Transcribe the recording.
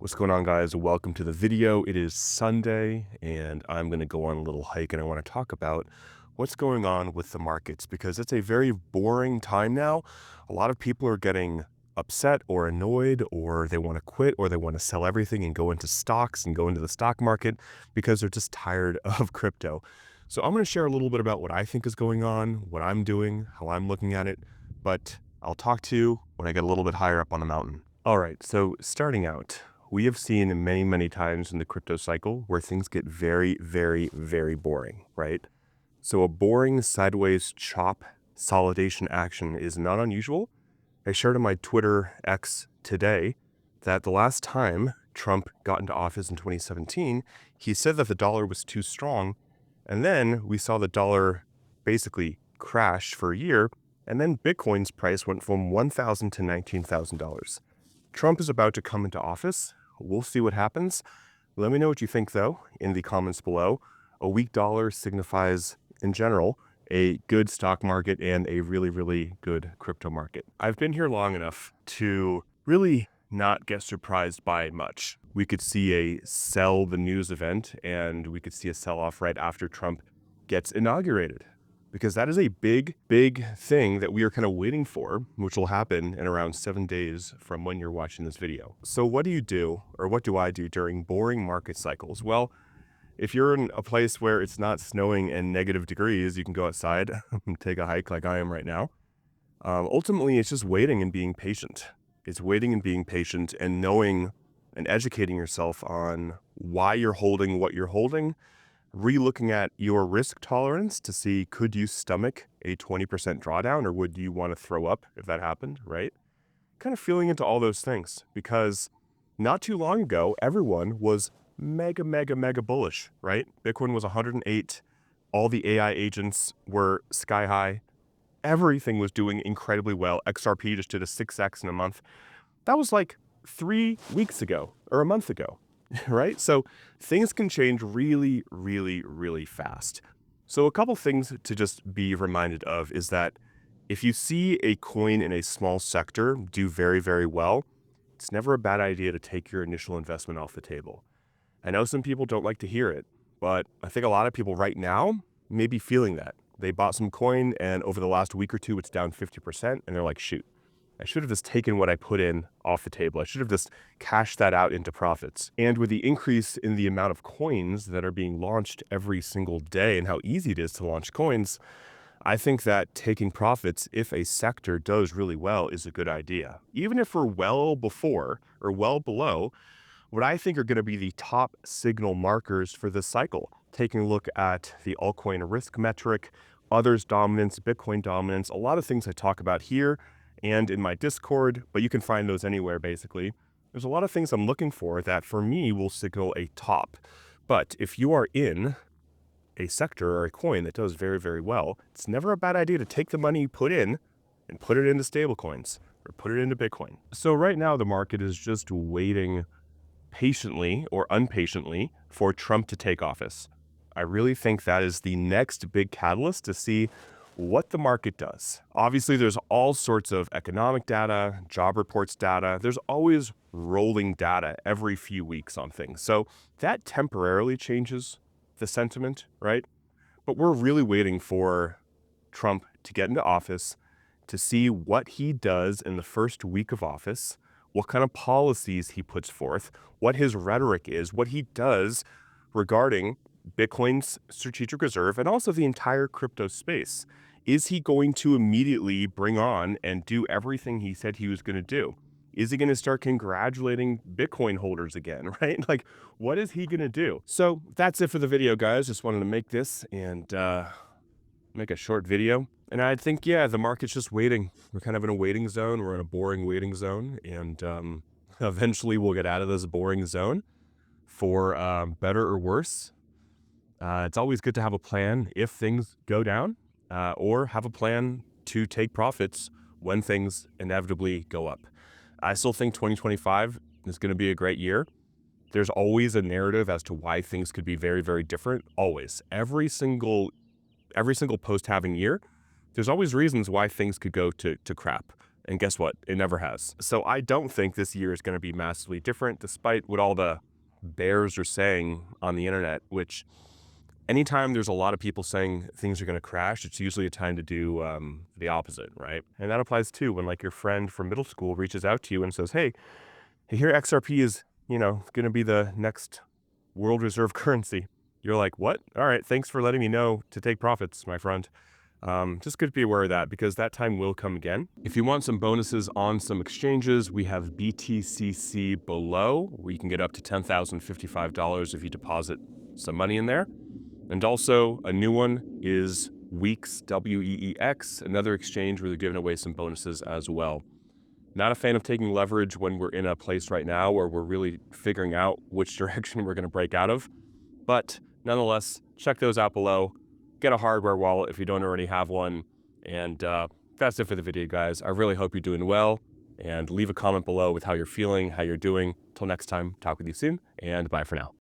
What's going on, guys? Welcome to the video. It is Sunday and I'm going to go on a little hike and I want to talk about what's going on with the markets because it's a very boring time now. A lot of people are getting upset or annoyed, or they want to quit, or they want to sell everything and go into stocks and go into the stock market because they're just tired of crypto. So I'm going to share a little bit about what I think is going on, what I'm doing, how I'm looking at it, but I'll talk to you when I get a little bit higher up on the mountain. All right, so starting out, we have seen many times in the crypto cycle where things get very boring, right? So a boring sideways chop consolidation action is not unusual. I shared on my Twitter X today that the last time Trump got into office in 2017, he said that the dollar was too strong. And then we saw the dollar basically crash for a year. And then Bitcoin's price went from $1,000 to $19,000. Trump is about to come into office. We'll see what happens. Let me know what you think, though, in the comments below. A weak dollar signifies, in general, a good stock market and a really good crypto market. I've been here long enough to really not get surprised by much. We could see a sell the news event and we could see a sell-off right after Trump gets inaugurated, because that is a big thing that we are kind of waiting for, which will happen in around 7 days from when you're watching this video. So what do you do, or what do I do during boring market cycles? Well, if you're in a place where it's not snowing and negative degrees, you can go outside and take a hike like I am right now. Ultimately, it's just waiting and being patient. It's waiting and being patient and knowing and educating yourself on why you're holding what you're holding, re-looking at your risk tolerance to see, could you stomach a 20% drawdown, or would you want to throw up if that happened, right? Kind of feeling into all those things, because not too long ago, everyone was mega bullish, right? Bitcoin was 108. All the AI agents were sky high. Everything was doing incredibly well. XRP just did a 6x in a month. That was like 3 weeks ago or a month ago, right? So things can change really fast. So a couple things to just be reminded of is that if you see a coin in a small sector do very well, it's never a bad idea to take your initial investment off the table. I know some people don't like to hear it, but I think a lot of people right now may be feeling that. They bought some coin and over the last week or two, it's down 50%, and they're like, shoot, I should have just taken what I put in off the table. I should have just cashed that out into profits. And with the increase in the amount of coins that are being launched every single day and how easy it is to launch coins, I think that taking profits, if a sector does really well, is a good idea. Even if we're well before or well below what I think are going to be the top signal markers for this cycle. Taking a look at the altcoin risk metric, others dominance, Bitcoin dominance, a lot of things I talk about here and in my Discord, but you can find those anywhere basically. There's a lot of things I'm looking for that for me will signal a top. But if you are in a sector or a coin that does very well, it's never a bad idea to take the money you put in and put it into stablecoins or put it into Bitcoin. So right now the market is just waiting patiently or impatiently for Trump to take office. I really think that is the next big catalyst to see what the market does. Obviously, there's all sorts of economic data, job reports data. There's always rolling data every few weeks on things. So that temporarily changes the sentiment, right? But we're really waiting for Trump to get into office to see what he does in the first week of office, what kind of policies he puts forth, what his rhetoric is, what he does regarding Bitcoin's strategic reserve and also the entire crypto space. Is he going to immediately bring on and do everything he said he was going to do? Is he going to start congratulating Bitcoin holders again, right? Like, what is he going to do? So that's it for the video, guys. Just wanted to make this and make a short video. And I think, yeah, the market's just waiting. We're kind of in a waiting zone. We're in a boring waiting zone. And eventually we'll get out of this boring zone for better or worse. It's always good to have a plan if things go down, or have a plan to take profits when things inevitably go up. I still think 2025 is going to be a great year. There's always a narrative as to why things could be very different. Always. Every single post-halving year, there's always reasons why things could go to crap. And guess what? It never has. So I don't think this year is going to be massively different, despite what all the bears are saying on the internet, which anytime there's a lot of people saying things are going to crash, it's usually a time to do the opposite, right? And that applies too when like your friend from middle school reaches out to you and says, hey, here XRP is, going to be the next world reserve currency. You're like, what? All right, thanks for letting me know to take profits, my friend. Just good to be aware of that because that time will come again. If you want some bonuses on some exchanges, we have BTCC below, where you can get up to $10,055 if you deposit some money in there. And also a new one is Weeks, WEEX, another exchange where they're giving away some bonuses as well. Not a fan of taking leverage when we're in a place right now where we're really figuring out which direction we're going to break out of. But nonetheless, check those out below. Get a hardware wallet if you don't already have one. And that's it for the video, guys. I really hope you're doing well. And leave a comment below with how you're feeling, how you're doing. Till next time, talk with you soon, and bye for now.